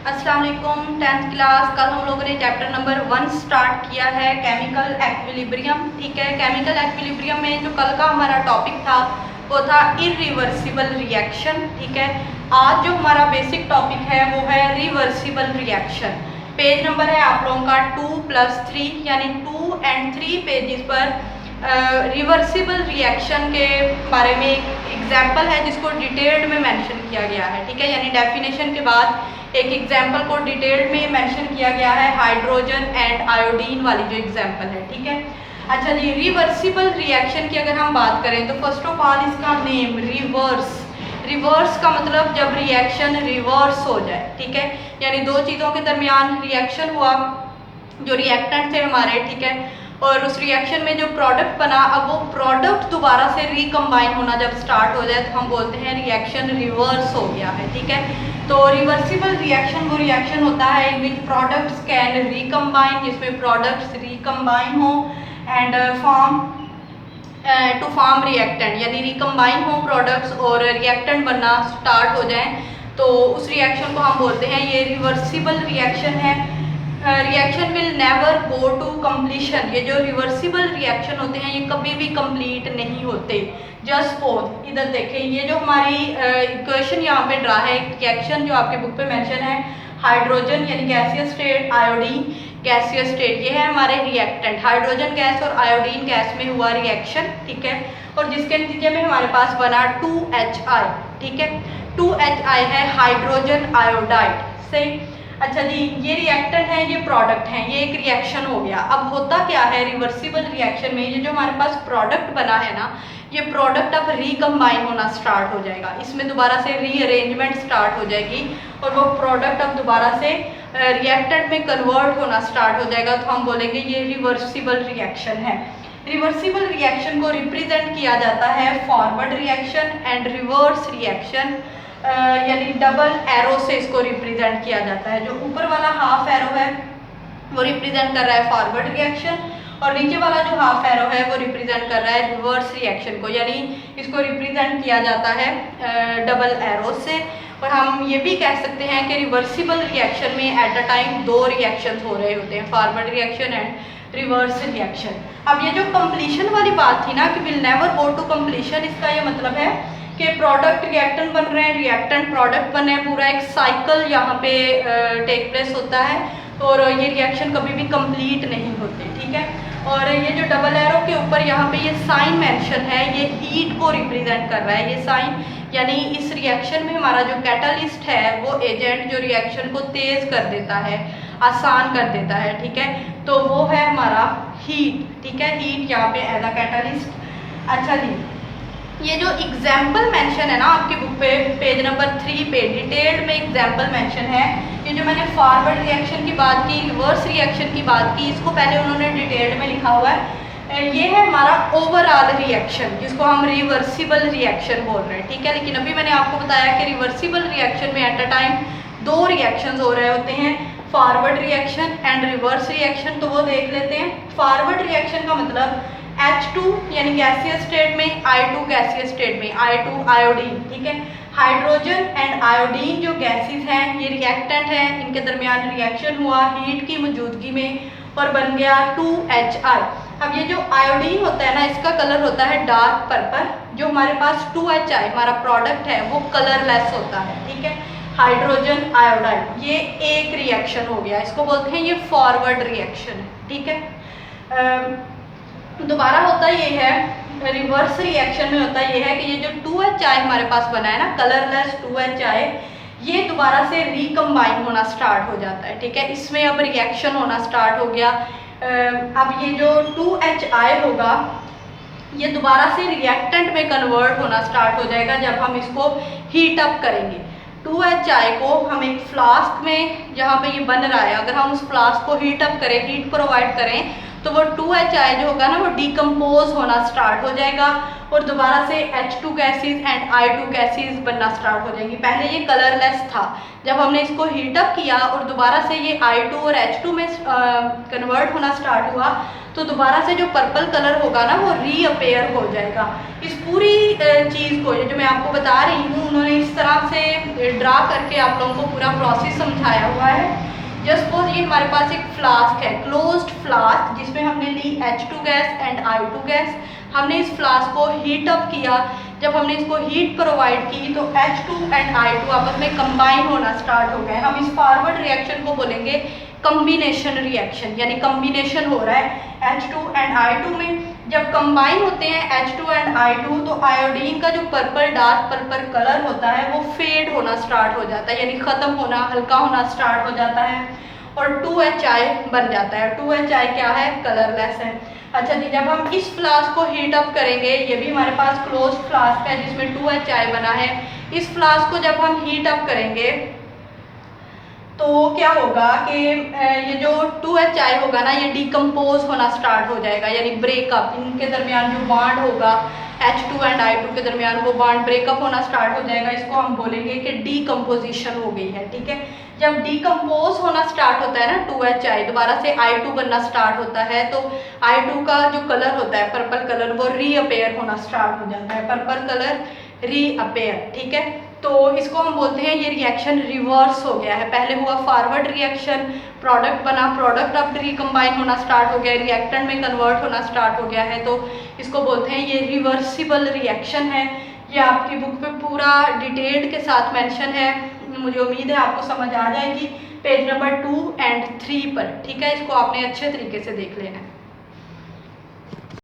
अस्सलाम वालेकुम। 10th class, कल हम लोगों ने चैप्टर नंबर 1 स्टार्ट किया है, केमिकल एक्विलिब्रियम। ठीक है, केमिकल एक्विलिब्रियम में जो कल का हमारा टॉपिक था वो था इरिवर्सिबल रिएक्शन। ठीक है, आज जो हमारा बेसिक टॉपिक है वो है रिवर्सिबल रिएक्शन। पेज नंबर है आप लोगों का 2+3 यानी 2 और 3 पेजेस पर रिवर्सिबल रिएक्शन के बारे में एक एग्जाम्पल है जिसको डिटेल्ड में मेंशन किया गया है। ठीक है, यानी डेफिनेशन के बाद एक एग्जाम्पल को डिटेल्ड में मेंशन किया गया है, हाइड्रोजन एंड आयोडीन वाली जो एग्जाम्पल है। ठीक है, अच्छा जी, रिवर्सिबल रिएक्शन की अगर हम बात करें तो फर्स्ट ऑफ ऑल इसका नेम रिवर्स। रिवर्स का मतलब जब रिएक्शन रिवर्स हो जाए। ठीक है, यानी दो चीज़ों के दरमियान रिएक्शन हुआ, जो रिएक्टेंट थे हमारे, ठीक है, और उस रिएक्शन में जो प्रोडक्ट बना, अब वो प्रोडक्ट दोबारा से रिकम्बाइन होना जब स्टार्ट हो जाए तो हम बोलते हैं रिएक्शन रिवर्स हो गया है। ठीक है, तो रिवर्सिबल रिएक्शन वो रिएक्शन होता है इन विच प्रोडक्ट्स कैन रिकम्बाइन, जिसमें प्रोडक्ट्स रिकम्बाइन हो एंड टू फॉर्म रिएक्टेंट, यानी रिकम्बाइन हो प्रोडक्ट्स और रिएक्टेंट बनना स्टार्ट हो जाए, तो उस रिएक्शन को हम बोलते हैं ये रिवर्सिबल रिएक्शन है। Reaction will never go to completion. ये जो रिवर्सिबल रिएक्शन होते हैं ये कभी भी कंप्लीट नहीं होते। जस्ट सपोज इधर देखें, ये जो हमारी इक्वेशन यहाँ पे ड्रा है, रिएक्शन जो आपके बुक पे मेंशन है, हाइड्रोजन यानी gaseous state, iodine gaseous state, ये है हमारे रिएक्टेंट। हाइड्रोजन गैस और आयोडीन गैस में हुआ रिएक्शन। ठीक है, और जिसके नतीजे में हमारे पास बना 2HI। ठीक है, 2HI है हाइड्रोजन आयोडाइड से। अच्छा जी, ये रिएक्टेंट है, ये प्रोडक्ट है, ये एक रिएक्शन हो गया। अब होता क्या है रिवर्सिबल रिएक्शन में, ये जो हमारे पास प्रोडक्ट बना है ना, ये प्रोडक्ट अब रिकम्बाइन होना स्टार्ट हो जाएगा, इसमें दोबारा से रीअरेंजमेंट स्टार्ट हो जाएगी और वो प्रोडक्ट अब दोबारा से रिएक्टेंट में कन्वर्ट होना स्टार्ट हो जाएगा, तो हम बोलेंगे ये रिवर्सिबल रिएक्शन है। रिवर्सिबल रिएक्शन को रिप्रेजेंट किया जाता है forward reaction and reverse reaction, यानी डबल एरो से इसको रिप्रेजेंट किया जाता है। जो ऊपर वाला हाफ एरो है वो रिप्रेजेंट कर रहा है फॉरवर्ड रिएक्शन और नीचे वाला जो हाफ एरो है वो रिप्रेजेंट कर रहा है रिवर्स रिएक्शन को, यानी इसको रिप्रेजेंट किया जाता है डबल एरो से। और हम ये भी कह सकते हैं कि रिवर्सिबल रिएक्शन में एट अ टाइम दो रिएक्शन हो रहे होते हैं, forward reaction and reverse reaction. अब ये जो कंप्लीशन वाली बात थी ना कि will never go to completion, इसका ये मतलब है कि प्रोडक्ट रिएक्टेंट बन रहे हैं, रिएक्टेंट प्रोडक्ट बन रहे हैं, पूरा एक साइकिल यहाँ पे टेक प्लेस होता है और ये रिएक्शन कभी भी कंप्लीट नहीं होते। ठीक है, और ये जो डबल एरो के ऊपर यहाँ पे ये साइन मेंशन है, ये हीट को रिप्रेजेंट कर रहा है ये साइन, यानी इस रिएक्शन में हमारा जो कैटालिस्ट है वो एजेंट जो रिएक्शन को तेज कर देता है, आसान कर देता है। ठीक है, तो वो है हमारा हीट। ठीक है, हीट यहाँ पे एज अ कैटालिस्ट। अच्छा जी, ये जो एग्जाम्पल मेंशन है ना आपकी बुक पे पेज नंबर 3 पे डिटेल्ड में एग्जाम्पल मेंशन है, ये जो मैंने फॉरवर्ड रिएक्शन की बात की, रिवर्स रिएक्शन की बात की, इसको पहले उन्होंने डिटेल्ड में लिखा हुआ है। ये है हमारा ओवरऑल रिएक्शन जिसको हम रिवर्सिबल रिएक्शन बोल रहे हैं। ठीक है, लेकिन अभी मैंने आपको बताया कि रिवर्सिबल रिएक्शन में एट अ टाइम दो रिएक्शंस हो रहे होते हैं, forward reaction and reverse reaction. तो वो देख लेते हैं। फॉरवर्ड रिएक्शन का मतलब H2 यानी गैसियस स्टेट में, I2 गैसियस स्टेट में, I2 आयोडीन। ठीक है, हाइड्रोजन एंड आयोडीन जो गैसेस हैं ये रिएक्टेंट हैं, इनके दरमियान रिएक्शन हुआ हीट की मौजूदगी में और बन गया 2HI। अब ये जो आयोडीन होता है ना, इसका कलर होता है डार्क पर्पल, जो हमारे पास 2HI हमारा प्रोडक्ट है वो कलरलेस होता है। ठीक है, हाइड्रोजन आयोडाइड, ये एक रिएक्शन हो गया, इसको बोलते हैं ये फॉरवर्ड रिएक्शन है। ठीक है, दोबारा होता ये है रिवर्स रिएक्शन में होता ये है कि ये जो 2HI हमारे पास बना है ना, कलरलेस 2HI, ये दोबारा से रिकम्बाइन होना स्टार्ट हो जाता है। ठीक है, इसमें अब रिएक्शन होना स्टार्ट हो गया। अब ये जो 2HI होगा ये दोबारा से रिएक्टेंट में कन्वर्ट होना स्टार्ट हो जाएगा जब हम इसको हीट अप करेंगे। 2HI को हम एक फ्लास्क में जहाँ पे ये बन रहा है, अगर हम उस फ्लास्क को हीट अप करें, हीट प्रोवाइड करें, तो वो 2HI जो होगा ना वो डिकम्पोज होना स्टार्ट हो जाएगा और दोबारा से H2 gases and I2 gases बनना स्टार्ट हो जाएंगी। पहले ये कलरलेस था, जब हमने इसको हीटअप किया और दोबारा से ये I2 और H2 में कन्वर्ट होना स्टार्ट हुआ तो दोबारा से जो पर्पल कलर होगा ना वो रीअपेयर हो जाएगा। इस पूरी चीज़ को जो मैं आपको बता रही हूँ उन्होंने इस तरह से ड्रा करके आप लोगों को पूरा प्रोसेस समझाया हुआ है। जस्ट सपोज ये हमारे पास एक फ्लास्क है, क्लोज्ड फ्लास्क, जिसमें हमने ली H2 gas and I2 gas. हमने इस फ्लास्क को हीट अप किया, जब हमने इसको हीट प्रोवाइड की तो H2 एंड I2 आपस में कंबाइन होना स्टार्ट हो गए। हम इस फॉरवर्ड रिएक्शन को बोलेंगे कम्बिनेशन रिएक्शन, यानी कम्बिनेशन हो रहा है H2 एंड I2 में। जब कंबाइन होते हैं H2 एंड I2 तो आयोडीन का जो पर्पल डार्क पर्पल कलर होता है वो फेड होना स्टार्ट हो जाता है, यानी ख़त्म होना, हल्का होना स्टार्ट हो जाता है और 2HI बन जाता है। 2HI क्या है? कलरलेस है। अच्छा जी, जब हम इस फ्लास्क को हीट अप करेंगे, ये भी हमारे पास क्लोज फ्लास्क है जिसमें 2HI बना है। इस फ्लास्क को जब हम हीट अप करेंगे तो क्या होगा कि ये जो 2HI होगा ना ये डिकम्पोज होना स्टार्ट हो जाएगा, यानी ब्रेकअप, इनके दरमियान जो बॉन्ड होगा H2 एंड I2 के दरमियान वो बॉन्ड ब्रेकअप होना स्टार्ट हो जाएगा। इसको हम बोलेंगे कि डीकम्पोजिशन हो गई है। ठीक है, जब डीकम्पोज होना स्टार्ट होता है ना 2HI, दोबारा से I2 बनना स्टार्ट होता है तो I2 का जो कलर होता है पर्पल कलर वो रीअपेयर होना स्टार्ट हो जाता है, पर्पल कलर रीअपेयर। ठीक है, तो इसको हम बोलते हैं ये रिएक्शन रिवर्स हो गया है। पहले हुआ फॉरवर्ड रिएक्शन, प्रोडक्ट बना, प्रोडक्ट अब रिकम्बाइन होना स्टार्ट हो गया, रिएक्टेंट में कन्वर्ट होना स्टार्ट हो गया है, तो इसको बोलते हैं ये रिवर्सिबल रिएक्शन है। ये आपकी बुक पे पूरा डिटेल्ड के साथ मेंशन है, मुझे उम्मीद है आपको समझ आ जाएगी पेज नंबर 2 एंड 3 पर। ठीक है, इसको आपने अच्छे तरीके से देख लेना है।